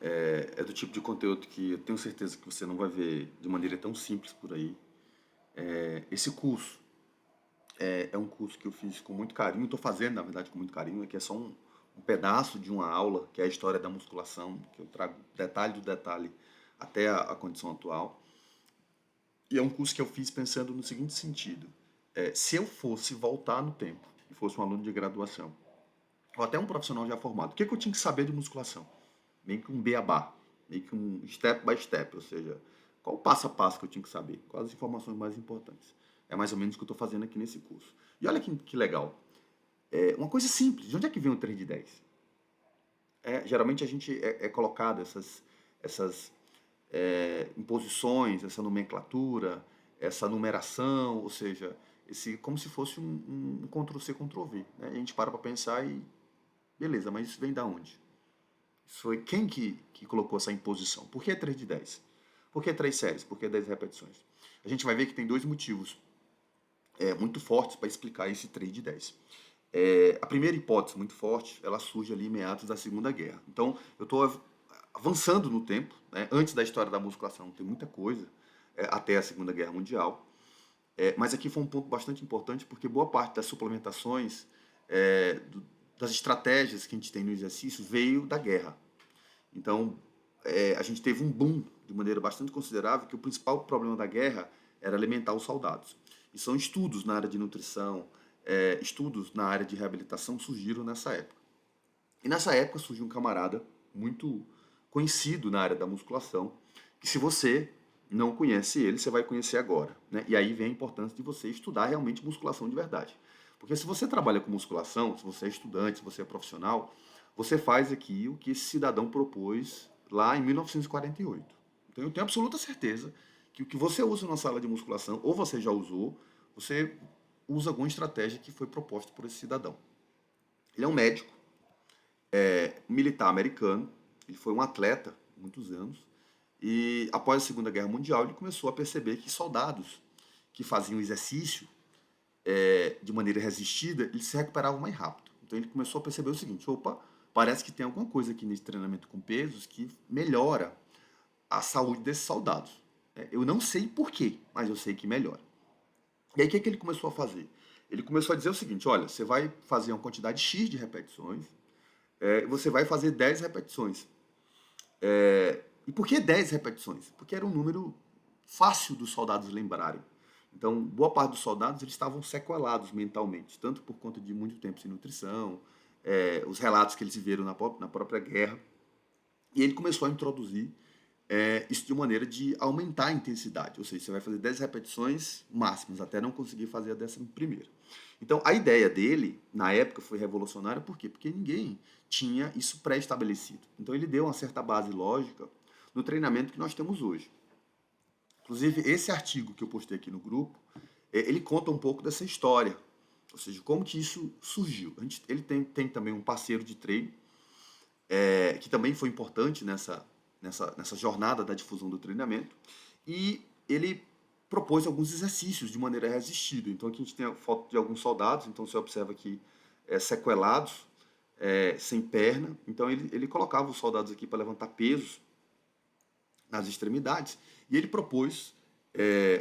É do tipo de conteúdo que eu tenho certeza que você não vai ver de maneira tão simples por aí. Esse curso é um curso que eu fiz com muito carinho, estou fazendo, na verdade, com muito carinho, que é só um pedaço de uma aula, que é a história da musculação, que eu trago detalhe do detalhe até a condição atual. E é um curso que eu fiz pensando no seguinte sentido: se eu fosse voltar no tempo e fosse um aluno de graduação, ou até um profissional já formado, o que eu tinha que saber de musculação? Meio que um beabá, meio que um step by step, ou seja, qual o passo a passo que eu tinha que saber, quais as informações mais importantes. É mais ou menos o que eu estou fazendo aqui nesse curso. E olha que legal, uma coisa simples, de onde é que vem o 3 de 10? Geralmente a gente é colocado essas imposições, essa nomenclatura, essa numeração, ou seja, como se fosse um Ctrl-C, Ctrl-V. Né? A gente para pensar e, beleza, mas isso vem da onde? Isso foi quem que colocou essa imposição? Por que 3 de 10? Por que 3 séries? Por que 10 repetições? A gente vai ver que tem dois motivos muito fortes para explicar esse 3 de 10. A primeira hipótese muito forte, ela surge ali em meados da Segunda Guerra. Então, eu estou avançando no tempo, né? Antes da história da musculação tem muita coisa, até a Segunda Guerra Mundial. Mas aqui foi um ponto bastante importante, porque boa parte das suplementações, das estratégias que a gente tem no exercício, veio da guerra. Então, a gente teve um boom de maneira bastante considerável, que o principal problema da guerra era alimentar os soldados. E são estudos na área de nutrição, estudos na área de reabilitação surgiram nessa época. E nessa época surgiu um camarada muito conhecido na área da musculação, que se você não conhece ele, você vai conhecer agora. Né? E aí vem a importância de você estudar realmente musculação de verdade. Porque se você trabalha com musculação, se você é estudante, se você é profissional, você faz aqui o que esse cidadão propôs lá em 1948. Então eu tenho absoluta certeza que o que você usa na sala de musculação, ou você já usou, você usa alguma estratégia que foi proposta por esse cidadão. Ele é um médico, militar americano, ele foi um atleta muitos anos, e após a Segunda Guerra Mundial ele começou a perceber que soldados que faziam exercício de maneira resistida, eles se recuperavam mais rápido. Então ele começou a perceber o seguinte: opa, parece que tem alguma coisa aqui nesse treinamento com pesos que melhora a saúde desses soldados. Eu não sei por quê, mas eu sei que melhora. E aí o que ele começou a fazer? Ele começou a dizer o seguinte: olha, você vai fazer uma quantidade X de repetições, você vai fazer 10 repetições. E por que 10 repetições? Porque era um número fácil dos soldados lembrarem. Então, boa parte dos soldados eles estavam sequelados mentalmente, tanto por conta de muito tempo sem nutrição, os relatos que eles viveram na própria guerra. E ele começou a introduzir isso de maneira de aumentar a intensidade, ou seja, você vai fazer 10 repetições máximas até não conseguir fazer a 11ª. Então, a ideia dele, na época, foi revolucionária, por quê? Porque ninguém tinha isso pré-estabelecido. Então, ele deu uma certa base lógica no treinamento que nós temos hoje. Inclusive, esse artigo que eu postei aqui no grupo, ele conta um pouco dessa história, ou seja, como que isso surgiu. Ele tem também um parceiro de treino, que também foi importante nessa jornada da difusão do treinamento, e ele propôs alguns exercícios de maneira resistida. Então aqui a gente tem a foto de alguns soldados, então você observa aqui sequelados, sem perna. Então ele colocava os soldados aqui para levantar pesos nas extremidades, e ele propôs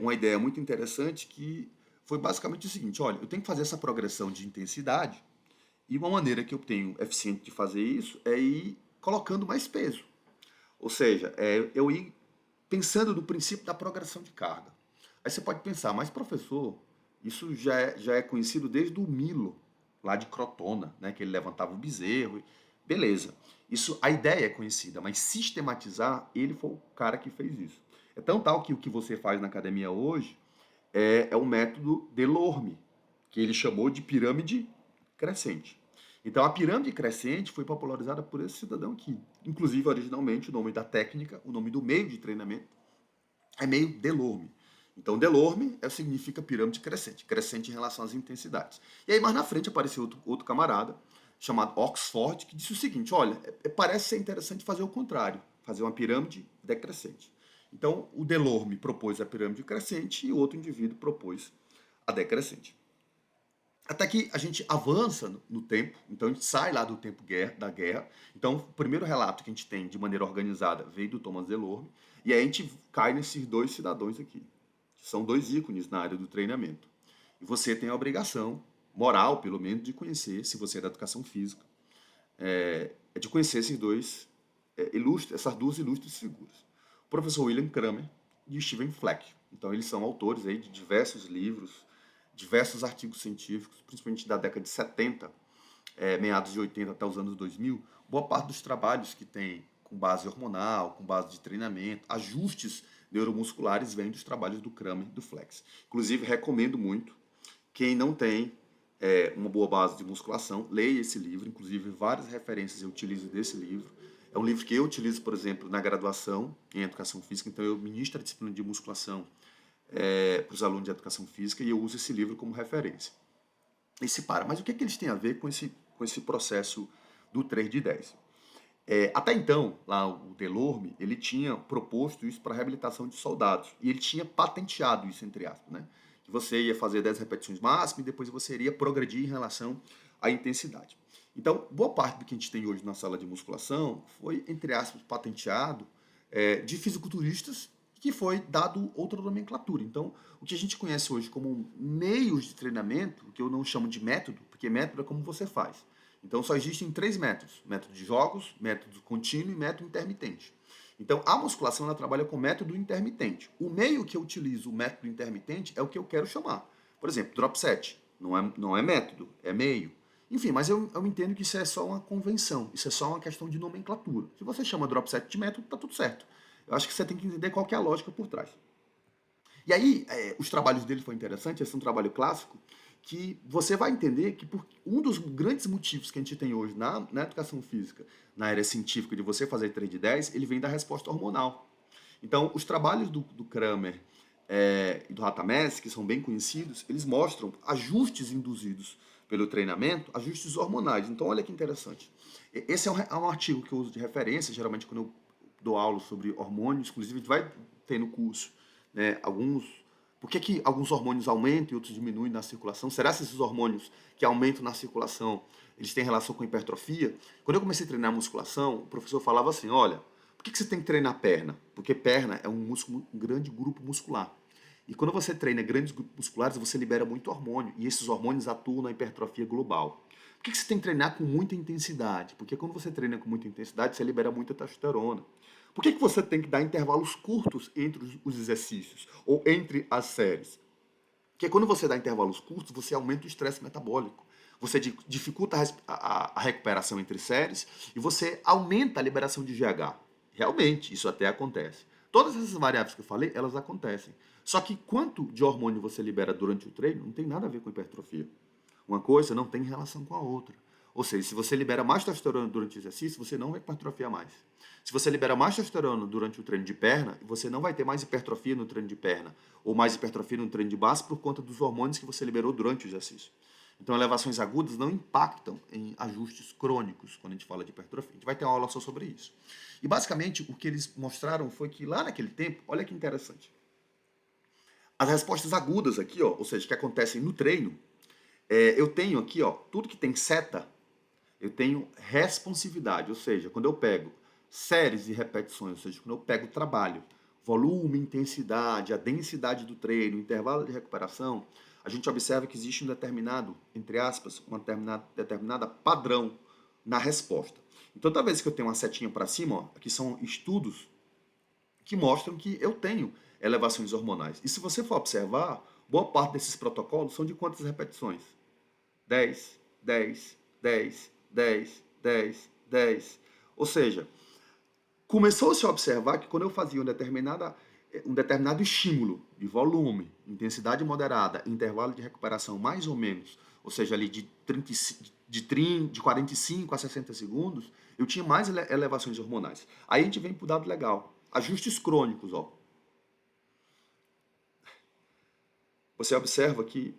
uma ideia muito interessante que foi basicamente o seguinte: olha, eu tenho que fazer essa progressão de intensidade, e uma maneira que eu tenho eficiente de fazer isso é ir colocando mais peso. Ou seja, eu ir pensando no princípio da progressão de carga. Aí você pode pensar, mas professor, isso já é conhecido desde o Milo, lá de Crotona, né, que ele levantava o bezerro. Beleza. Isso, a ideia é conhecida, mas sistematizar, ele foi o cara que fez isso. É tão tal que o que você faz na academia hoje é o método Delorme, que ele chamou de pirâmide crescente. Então a pirâmide crescente foi popularizada por esse cidadão aqui. Inclusive, originalmente, o nome da técnica, o nome do meio de treinamento é meio Delorme. Então, Delorme significa pirâmide crescente, crescente em relação às intensidades. E aí, mais na frente, apareceu outro camarada, chamado Oxford, que disse o seguinte: olha, parece ser interessante fazer o contrário, fazer uma pirâmide decrescente. Então, o Delorme propôs a pirâmide crescente e o outro indivíduo propôs a decrescente. Até que a gente avança no tempo, então a gente sai lá do tempo da guerra. Então, o primeiro relato que a gente tem de maneira organizada veio do Thomas DeLorme, e aí a gente cai nesses dois cidadãos aqui, que são dois ícones na área do treinamento. E você tem a obrigação, moral pelo menos, de conhecer, se você é da educação física, é de conhecer esses dois, essas duas ilustres figuras. O professor William Kramer e Steven Fleck. Então, eles são autores aí de diversos livros, diversos artigos científicos, principalmente da década de 70, meados de 80 até os anos 2000. Boa parte dos trabalhos que tem com base hormonal, com base de treinamento, ajustes neuromusculares, vêm dos trabalhos do Kramer e do Fleck. Inclusive, recomendo muito. Quem não tem uma boa base de musculação, leia esse livro. Inclusive, várias referências eu utilizo desse livro. É um livro que eu utilizo, por exemplo, na graduação em Educação Física. Então, eu ministro a disciplina de musculação para os alunos de Educação Física e eu uso esse livro como referência. E se para. Mas o que, é que eles têm a ver com esse processo do 3 de 10? Até então, lá o Delorme, ele tinha proposto isso para reabilitação de soldados. E ele tinha patenteado isso, entre aspas, né? Que você ia fazer 10 repetições máximas e depois você iria progredir em relação à intensidade. Então, boa parte do que a gente tem hoje na sala de musculação foi, entre aspas, patenteado de fisiculturistas que foi dado outra nomenclatura. Então, o que a gente conhece hoje como meios de treinamento, que eu não chamo de método, porque método é como você faz. Então, só existem três métodos: método de jogos, método contínuo e método intermitente. Então, a musculação ela trabalha com método intermitente. O meio que eu utilizo, o método intermitente, é o que eu quero chamar. Por exemplo, drop set. Não é método, é meio. Enfim, mas eu entendo que isso é só uma convenção, isso é só uma questão de nomenclatura. Se você chama drop set de método, tá tudo certo. Eu acho que você tem que entender qual que é a lógica por trás. E aí, os trabalhos dele foram interessantes, esse é um trabalho clássico, que você vai entender que um dos grandes motivos que a gente tem hoje na educação física, na área científica, de você fazer 3 de 10, ele vem da resposta hormonal. Então, os trabalhos do Kramer e do Ratamese, que são bem conhecidos, eles mostram ajustes induzidos pelo treinamento, ajustes hormonais. Então, olha que interessante. Esse é um artigo que eu uso de referência, geralmente quando eu dou aula sobre hormônios, inclusive a gente vai ter no curso, né, por que alguns hormônios aumentam e outros diminuem na circulação? Será que esses hormônios que aumentam na circulação, eles têm relação com hipertrofia? Quando eu comecei a treinar musculação, o professor falava assim, olha, por que você tem que treinar perna? Porque perna é um grande grupo muscular. E quando você treina grandes grupos musculares, você libera muito hormônio, e esses hormônios atuam na hipertrofia global. Por que você tem que treinar com muita intensidade? Porque quando você treina com muita intensidade, você libera muita testosterona. Por que você tem que dar intervalos curtos entre os exercícios ou entre as séries? Porque quando você dá intervalos curtos, você aumenta o estresse metabólico. Você dificulta a recuperação entre séries e você aumenta a liberação de GH. Realmente, isso até acontece. Todas essas variáveis que eu falei, elas acontecem. Só que quanto de hormônio você libera durante o treino não tem nada a ver com hipertrofia. Uma coisa não tem relação com a outra. Ou seja, se você libera mais testosterona durante o exercício, você não vai hipertrofiar mais. Se você libera mais testosterona durante o treino de perna, você não vai ter mais hipertrofia no treino de perna, ou mais hipertrofia no treino de base por conta dos hormônios que você liberou durante o exercício. Então, elevações agudas não impactam em ajustes crônicos quando a gente fala de hipertrofia. A gente vai ter uma aula só sobre isso. E, basicamente, o que eles mostraram foi que lá naquele tempo, olha que interessante, as respostas agudas aqui, ó, ou seja, que acontecem no treino, eu tenho aqui, ó, tudo que tem seta, eu tenho responsividade, ou seja, quando eu pego séries e repetições, ou seja, quando eu pego trabalho, volume, intensidade, a densidade do treino, intervalo de recuperação, a gente observa que existe um determinado, entre aspas, uma determinada padrão na resposta. Então, toda vez que eu tenho uma setinha para cima, ó, aqui são estudos que mostram que eu tenho elevações hormonais. E se você for observar, boa parte desses protocolos são de quantas repetições? 10, 10, 10, 10, 10, 10. Ou seja, começou-se a observar que quando eu fazia um determinado estímulo de volume, intensidade moderada, intervalo de recuperação mais ou menos, ou seja, ali de 45 a 60 segundos, eu tinha mais elevações hormonais. Aí a gente vem para o dado legal. Ajustes crônicos, ó. Você observa que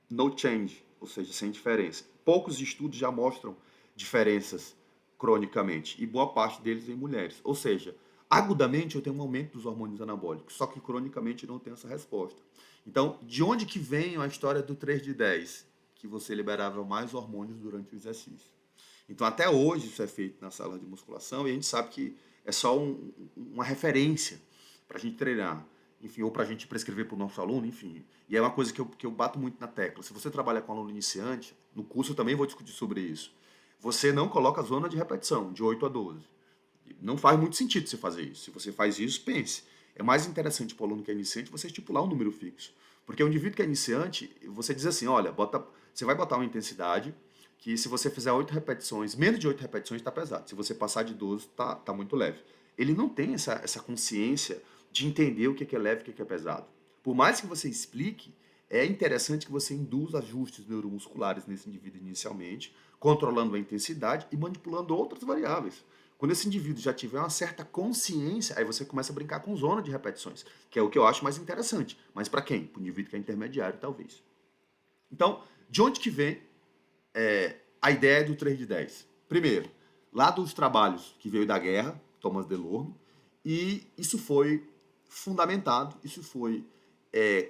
no change, ou seja, sem diferença. Poucos estudos já mostram diferenças cronicamente, e boa parte deles em mulheres. Ou seja, agudamente eu tenho um aumento dos hormônios anabólicos, só que cronicamente não tenho essa resposta. Então, de onde que vem a história do 3 de 10? que você liberava mais hormônios durante o exercício. Então, até hoje, isso é feito na sala de musculação e a gente sabe que é só uma referência para a gente treinar, enfim, ou para a gente prescrever para o nosso aluno, enfim. E é uma coisa que eu bato muito na tecla. Se você trabalha com aluno iniciante, no curso eu também vou discutir sobre isso. Você não coloca a zona de repetição, de 8 a 12. Não faz muito sentido você fazer isso. Se você faz isso, pense. É mais interessante para o aluno que é iniciante você estipular um número fixo. Porque o indivíduo que é iniciante, você diz assim, olha, você vai botar uma intensidade que se você fizer 8 repetições, menos de 8 repetições está pesado. Se você passar de 12, tá muito leve. Ele não tem essa consciência de entender o que é leve e o que é pesado. Por mais que você explique, é interessante que você induza ajustes neuromusculares nesse indivíduo inicialmente, controlando a intensidade e manipulando outras variáveis. Quando esse indivíduo já tiver uma certa consciência, aí você começa a brincar com zona de repetições, que é o que eu acho mais interessante. Mas para quem? Para o indivíduo que é intermediário, talvez. Então, de onde que vem a ideia do 3 de 10? Primeiro, lá dos trabalhos que veio da guerra, Thomas DeLorme, e isso foi fundamentado, isso foi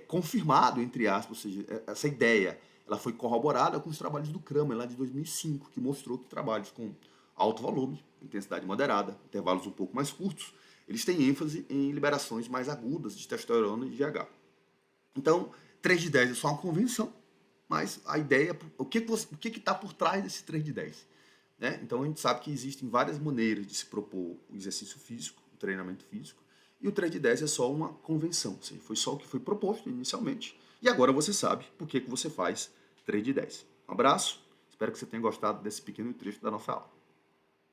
confirmado, entre aspas, ou seja, essa ideia ela foi corroborada com os trabalhos do Kramer, lá de 2005, que mostrou que trabalhos com alto volume, intensidade moderada, intervalos um pouco mais curtos, eles têm ênfase em liberações mais agudas de testosterona e GH. Então, 3 de 10 é só uma convenção, mas a ideia, o que está por trás desse 3 de 10? Né? Então, a gente sabe que existem várias maneiras de se propor o exercício físico, o treinamento físico, e o 3 de 10 é só uma convenção, ou seja, foi só o que foi proposto inicialmente, e agora você sabe por que você faz 3 de 10. Um abraço, espero que você tenha gostado desse pequeno trecho da nossa aula.